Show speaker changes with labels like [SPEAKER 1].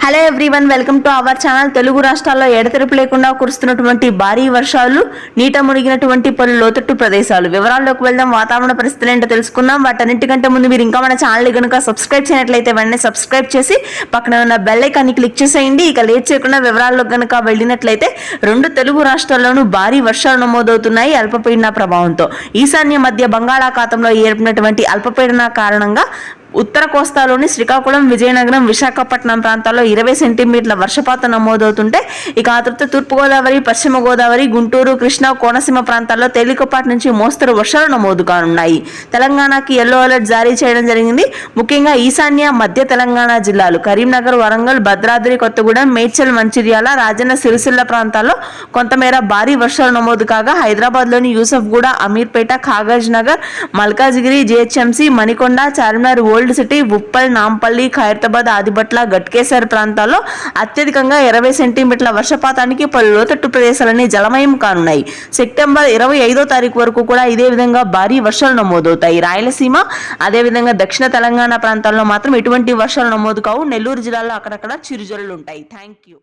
[SPEAKER 1] Hello everyone, welcome to our channel. Telugu రాష్ట్రాల్లో ఎడతెరిపి లేకుండా కురుస్తున్నటువంటి భారీ వర్షాలు, నీట మునిగినటువంటి పలు లోతట్టు ప్రదేశాలు. వివరాల్లోకి వెళ్దాం. వాతావరణ పరిస్థితులు ఏంటో తెలుసుకుందాం. వాటన్నిటికంటే ముందు మీరు ఇంకా మన ఛానల్ కనుక సబ్స్క్రైబ్ చేయనట్లయితే వెంటనే సబ్స్క్రైబ్ చేసి పక్కన ఉన్న బెల్ ఐకాన్ని క్లిక్ చేసేయండి. ఇక లేట్ చేయకుండా వివరాల్లోకి కనుక వెళ్ళినట్లయితే 2 తెలుగు రాష్ట్రాల్లోనూ భారీ వర్షాలు నమోదవుతున్నాయి అల్పపీడన ప్రభావంతో. ఈశాన్య మధ్య బంగాళాఖాతంలో ఏర్పడినటువంటి అల్పపీడన కారణంగా ఉత్తర కోస్తాలోని శ్రీకాకుళం, విజయనగరం, విశాఖపట్నం ప్రాంతాల్లో 20 సెంటీమీటర్ల వర్షపాతం నమోదవుతుంటే, ఇక ఆ తర్వాత తూర్పుగోదావరి, పశ్చిమ గోదావరి, గుంటూరు, కృష్ణా, కోనసీమ ప్రాంతాల్లో తేలికపాటి నుంచి మోస్తరు వర్షాలు నమోదు కానున్నాయి. తెలంగాణకి ఎల్లో అలర్ట్ జారీ చేయడం జరిగింది. ముఖ్యంగా ఈశాన్య మధ్య తెలంగాణ జిల్లాలు కరీంనగర్, వరంగల్, భద్రాద్రి కొత్తగూడెం, మేడ్చల్, మంచిర్యాల, రాజన్న సిరిసిల్ల ప్రాంతాల్లో కొంతమేర భారీ వర్షాలు నమోదు కాగా, హైదరాబాద్లోని Yousufguda, Ameerpet, Kagaz Nagar, Malkajgiri, GHMC, Manikonda, Charminar, old city, Uppal, Nampally, Khairatabad, Adibatla, Ghatkesar ప్రాంతాల్లో అత్యధికంగా 20 సెంటీమీటర్ల వర్షపాతానికి పలు లోతట్టు ప్రదేశాలన్నీ జలమయం కానున్నాయి. సెప్టెంబర్ 25వ తారీఖు వరకు కూడా ఇదే విధంగా భారీ వర్షాలు నమోదవుతాయి. రాయలసీమ, అదేవిధంగా దక్షిణ తెలంగాణ ప్రాంతాల్లో మాత్రం ఎటువంటి వర్షాలు నమోదు కావు. నెల్లూరు జిల్లాలో అక్కడక్కడ చిరుజల్లులు ఉంటాయి. Thank you.